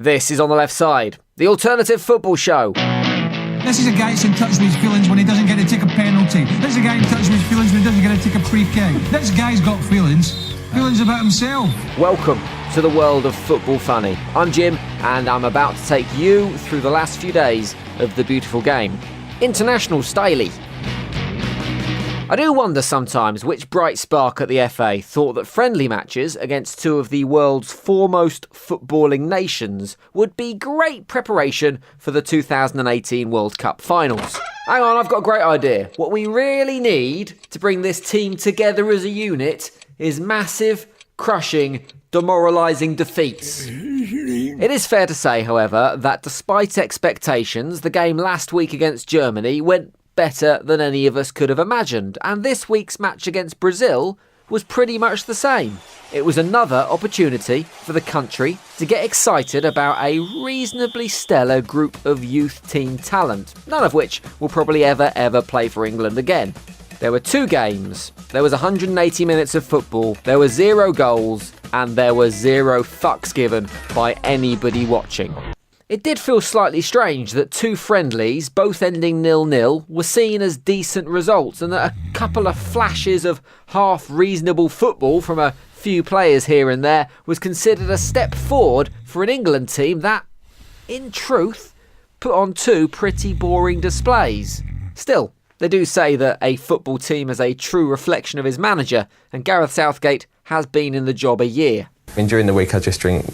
This is On the Left Side, the alternative football show. This is a guy that's in touch with his feelings when he doesn't get to take a penalty. This is a guy in touch with his feelings when he doesn't get to take a free kick. This guy's got feelings. Feelings about himself. Welcome to the world of football funny. I'm Jim, and I'm about to take you through the last few days of the beautiful game. International styley. I do wonder sometimes which bright spark at the FA thought that friendly matches against two of the world's foremost footballing nations would be great preparation for the 2018 World Cup finals. Hang on, I've got a great idea. What we really need to bring this team together as a unit is massive, crushing, demoralising defeats. It is fair to say, however, that despite expectations, the game last week against Germany went better than any of us could have imagined, and this week's match against Brazil was pretty much the same. It was another opportunity for the country to get excited about a reasonably stellar group of youth team talent, none of which will probably ever play for England again. There were two games, there was 180 minutes of football, there were 0 goals, and there were 0 fucks given by anybody watching. It did feel slightly strange that two friendlies, both ending 0-0, were seen as decent results, and that a couple of flashes of half-reasonable football from a few players here and there was considered a step forward for an England team that, in truth, put on two pretty boring displays. Still, they do say that a football team is a true reflection of his manager, and Gareth Southgate has been in the job a year. During the week I just drink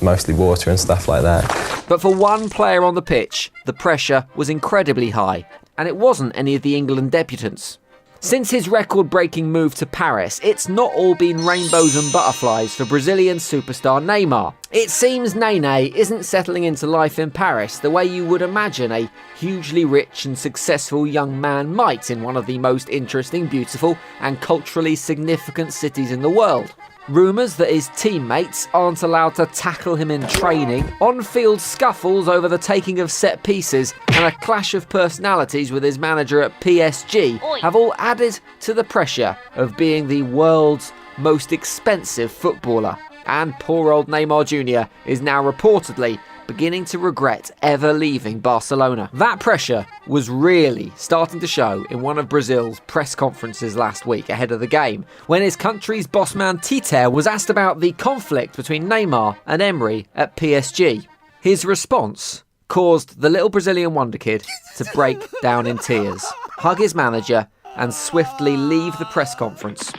mostly water and stuff like that. But for one player on the pitch, the pressure was incredibly high, and it wasn't any of the England debutants. Since his record-breaking move to Paris, it's not all been rainbows and butterflies for Brazilian superstar Neymar. It seems Nene isn't settling into life in Paris the way you would imagine a hugely rich and successful young man might in one of the most interesting, beautiful and culturally significant cities in the world. Rumours that his teammates aren't allowed to tackle him in training, on-field scuffles over the taking of set pieces, and a clash of personalities with his manager at PSG have all added to the pressure of being the world's most expensive footballer. And poor old Neymar Jr. is now reportedly beginning to regret ever leaving Barcelona. That pressure was really starting to show in one of Brazil's press conferences last week ahead of the game, when his country's bossman Tite was asked about the conflict between Neymar and Emery at PSG. His response caused the little Brazilian wonder kid to break down in tears, hug his manager, and swiftly leave the press conference.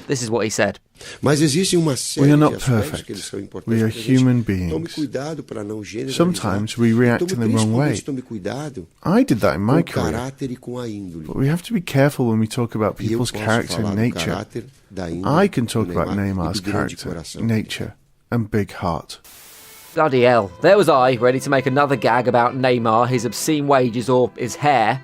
This is what he said. We are not perfect. We are human beings. Sometimes we react in the wrong way. I did that in my career. But we have to be careful when we talk about people's character and nature. I can talk about Neymar's character, nature, and big heart. Bloody hell. There was I, ready to make another gag about Neymar, his obscene wages, or his hair,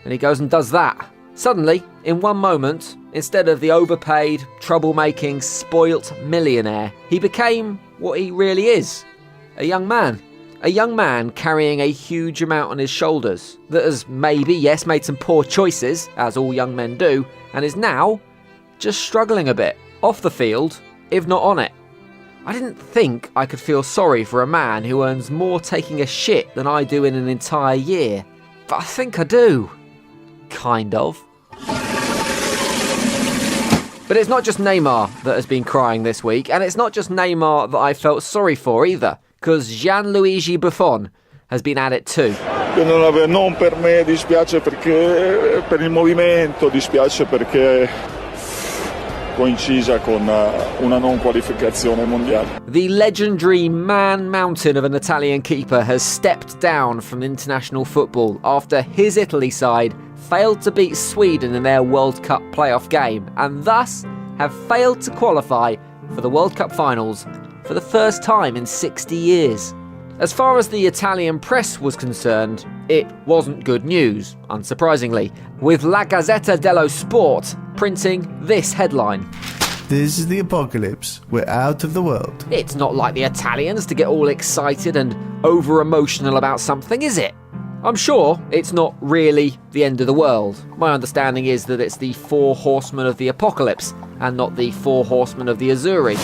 and he goes and does that. Suddenly, in one moment, instead of the overpaid, troublemaking, spoilt millionaire, he became what he really is, a young man. A young man carrying a huge amount on his shoulders that has maybe, yes, made some poor choices, as all young men do, and is now just struggling a bit, off the field, if not on it. I didn't think I could feel sorry for a man who earns more taking a shit than I do in an entire year, but I think I do. Kind of. But it's not just Neymar that has been crying this week, and it's not just Neymar that I felt sorry for either, because Gianluigi Buffon has been at it too. Non per me dispiace perché per il movimento, dispiace perché coincisa con una non qualificazione mondiale. The legendary man mountain of an Italian keeper has stepped down from international football after his Italy side failed to beat Sweden in their World Cup playoff game, and thus have failed to qualify for the World Cup finals for the first time in 60 years. As far as the Italian press was concerned, it wasn't good news, unsurprisingly, with La Gazzetta dello Sport printing this headline. This is the apocalypse. We're out of the world. It's not like the Italians to get all excited and over-emotional about something, is it? I'm sure it's not really the end of the world. My understanding is that it's the 4 horsemen of the apocalypse and not the 4 horsemen of the Azzurri.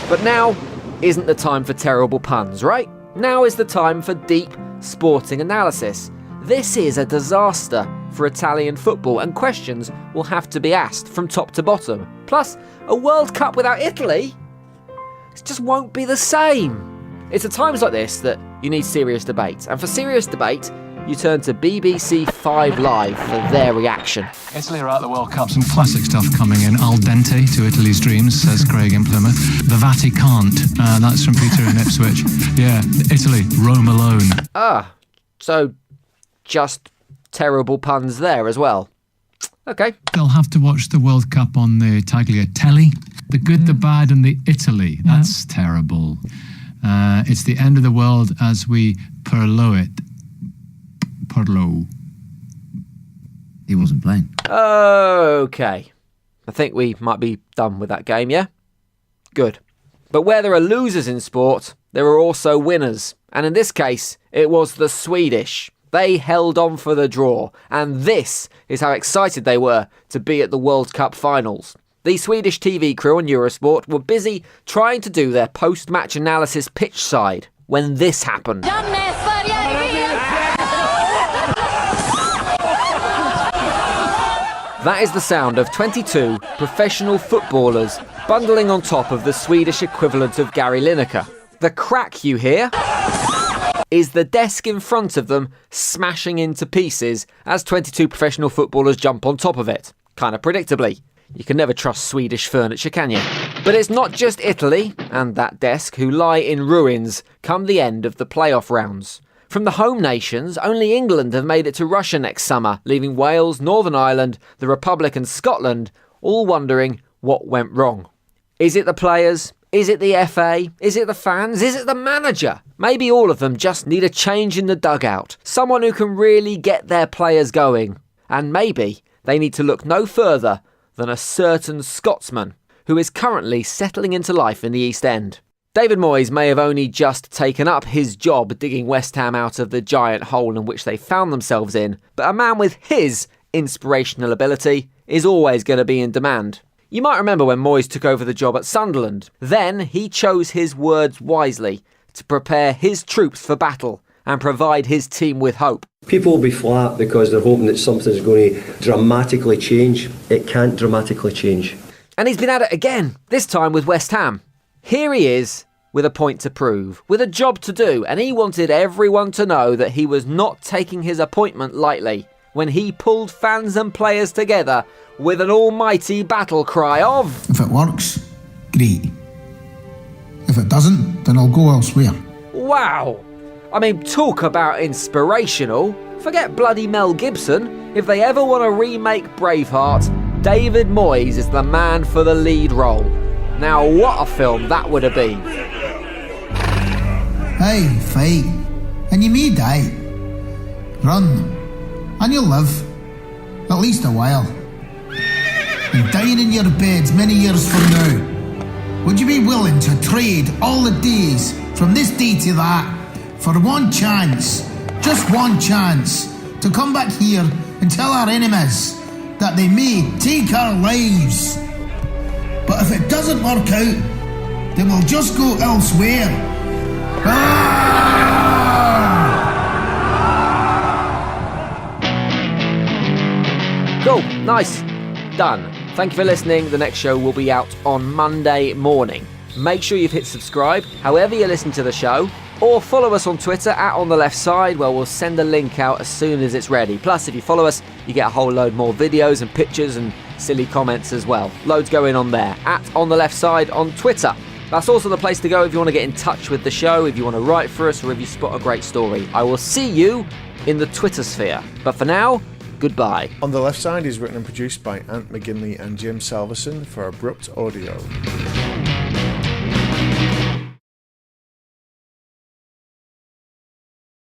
But now isn't the time for terrible puns, right? Now is the time for deep sporting analysis. This is a disaster for Italian football, and questions will have to be asked from top to bottom. Plus, a World Cup without Italy? It just won't be the same. It's at times like this that you need serious debate, and for serious debate, you turn to BBC 5 Live for their reaction. Italy are out of the World Cup. Some classic stuff coming in. Al dente to Italy's dreams, says Craig in Plymouth. The Vati can't. That's from Peter in Ipswich. Yeah, Italy, Rome alone. So just terrible puns there as well. Okay. They'll have to watch the World Cup on the Tagliatelle. The good, the bad and the Italy. That's terrible. It's the end of the world as we perlo it. Perlo. He wasn't playing. Okay. I think we might be done with that game, yeah? Good. But where there are losers in sport, there are also winners. And in this case, it was the Swedish. They held on for the draw, and this is how excited they were to be at the World Cup finals. The Swedish TV crew on Eurosport were busy trying to do their post-match analysis pitch side when this happened. That is the sound of 22 professional footballers bundling on top of the Swedish equivalent of Gary Lineker. The crack you hear is the desk in front of them smashing into pieces as 22 professional footballers jump on top of it. Kind of predictably. You can never trust Swedish furniture, can you? But it's not just Italy and that desk who lie in ruins come the end of the playoff rounds. From the home nations, only England have made it to Russia next summer, leaving Wales, Northern Ireland, the Republic and Scotland all wondering what went wrong. Is it the players? Is it the FA? Is it the fans? Is it the manager? Maybe all of them just need a change in the dugout. Someone who can really get their players going. And maybe they need to look no further than a certain Scotsman who is currently settling into life in the East End. David Moyes may have only just taken up his job digging West Ham out of the giant hole in which they found themselves in, but a man with his inspirational ability is always going to be in demand. You might remember when Moyes took over the job at Sunderland. Then he chose his words wisely to prepare his troops for battle and provide his team with hope. People will be flat because they're hoping that something's going to dramatically change. It can't dramatically change. And he's been at it again, this time with West Ham. Here he is with a point to prove, with a job to do, and he wanted everyone to know that he was not taking his appointment lightly when he pulled fans and players together with an almighty battle cry of... If it works, great. If it doesn't, then I'll go elsewhere. Wow! I mean, talk about inspirational. Forget bloody Mel Gibson. If they ever want to remake Braveheart, David Moyes is the man for the lead role. Now, what a film that would have been. Aye, fight. And you may die. Run. And you'll live. At least a while. And dying in your beds many years from now. Would you be willing to trade all the days from this day to that for one chance, just one chance, to come back here and tell our enemies that they may take our lives? But if it doesn't work out, then we'll just go elsewhere. Cool, nice, done. Thank you for listening. The next show will be out on Monday morning. Make sure you've hit subscribe, however you listen to the show, or follow us on Twitter @OnTheLeftSide, where we'll send a link out as soon as it's ready. Plus, if you follow us, you get a whole load more videos and pictures and silly comments as well. Loads going on there, @OnTheLeftSide on Twitter. That's also the place to go if you want to get in touch with the show, if you want to write for us, or if you spot a great story. I will see you in the Twitter sphere. But for now, goodbye. On the Left Side is written and produced by Ant McGinley and Jim Salveson for Abrupt Audio.